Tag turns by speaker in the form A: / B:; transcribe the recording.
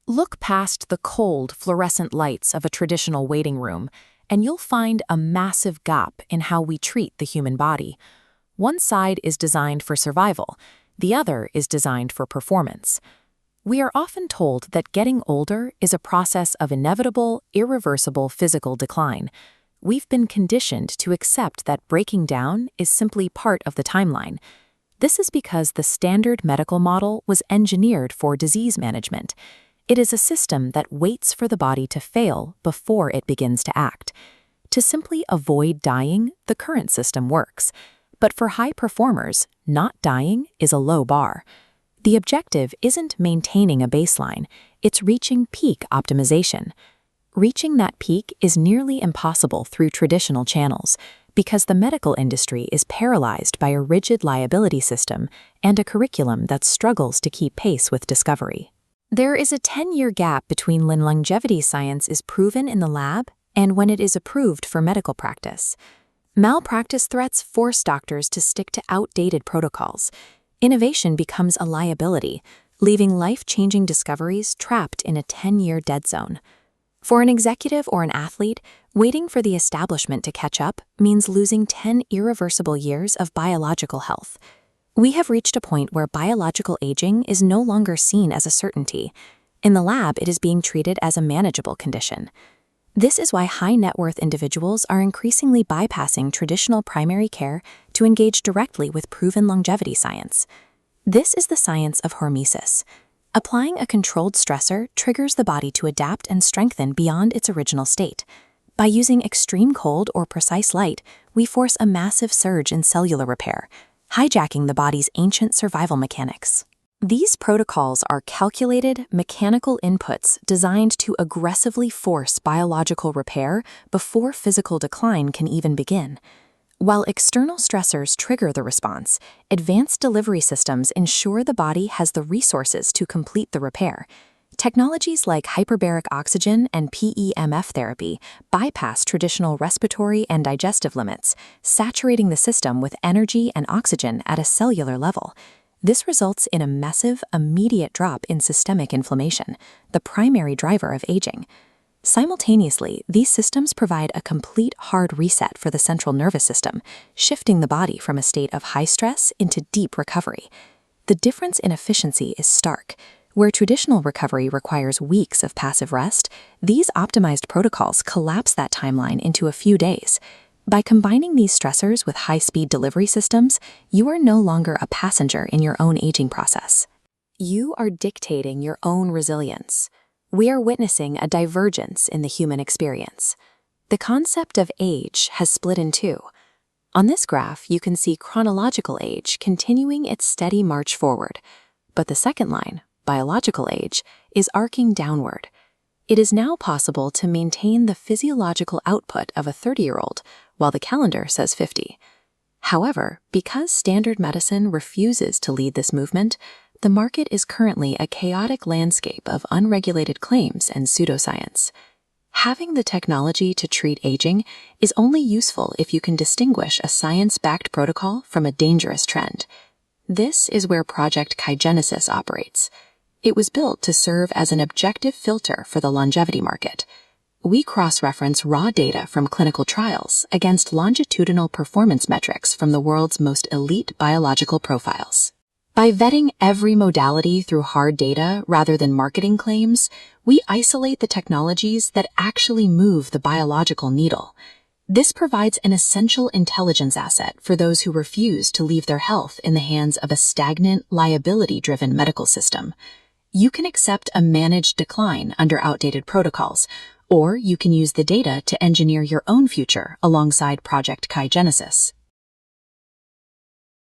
A: Look past the cold, fluorescent lights of a traditional waiting room, and you'll find a massive gap in how we treat the human body. One side is designed for survival, the other is designed for performance. We are often told that getting older is a process of inevitable, irreversible physical decline. We've been conditioned to accept that breaking down is simply part of the timeline. This is because the standard medical model was engineered for disease management. It is a system that waits for the body to fail before it begins to act. To simply avoid dying, the current system works. But for high performers, not dying is a low bar. The objective isn't maintaining a baseline, it's reaching peak optimization. Reaching that peak is nearly impossible through traditional channels because the medical industry is paralyzed by a rigid liability system and a curriculum that struggles to keep pace with discovery. There is a 10-year gap between when longevity science is proven in the lab and when it is approved for medical practice. Malpractice threats force doctors to stick to outdated protocols. Innovation becomes a liability, leaving life-changing discoveries trapped in a 10-year dead zone. For an executive or an athlete, waiting for the establishment to catch up means losing 10 irreversible years of biological health. We have reached a point where biological aging is no longer seen as a certainty. In the lab, it is being treated as a manageable condition. This is why high-net-worth individuals are increasingly bypassing traditional primary care to engage directly with proven longevity science. This is the science of hormesis. Applying a controlled stressor triggers the body to adapt and strengthen beyond its original state. By using extreme cold or precise light, we force a massive surge in cellular repair, hijacking the body's ancient survival mechanics. These protocols are calculated, mechanical inputs designed to aggressively force biological repair before physical decline can even begin. While external stressors trigger the response, advanced delivery systems ensure the body has the resources to complete the repair. Technologies like hyperbaric oxygen and PEMF therapy bypass traditional respiratory and digestive limits, saturating the system with energy and oxygen at a cellular level. This results in a massive, immediate drop in systemic inflammation, the primary driver of aging. Simultaneously, these systems provide a complete hard reset for the central nervous system, shifting the body from a state of high stress into deep recovery. The difference in efficiency is stark. Where traditional recovery requires weeks of passive rest, these optimized protocols collapse that timeline into a few days. By combining these stressors with high-speed delivery systems, you are no longer a passenger in your own aging process. You are dictating your own resilience. We are witnessing a divergence in the human experience. The concept of age has split in two. On this graph, you can see chronological age continuing its steady march forward, but the second line, biological age, is arcing downward. It is now possible to maintain the physiological output of a 30-year-old, while the calendar says 50. However, because standard medicine refuses to lead this movement, the market is currently a chaotic landscape of unregulated claims and pseudoscience. Having the technology to treat aging is only useful if you can distinguish a science-backed protocol from a dangerous trend. This is where Project Kaigenesis operates. It was built to serve as an objective filter for the longevity market. We cross-reference raw data from clinical trials against longitudinal performance metrics from the world's most elite biological profiles. By vetting every modality through hard data rather than marketing claims, we isolate the technologies that actually move the biological needle. This provides an essential intelligence asset for those who refuse to leave their health in the hands of a stagnant, liability-driven medical system. You can accept a managed decline under outdated protocols, or you can use the data to engineer your own future alongside Project Kaigenesis.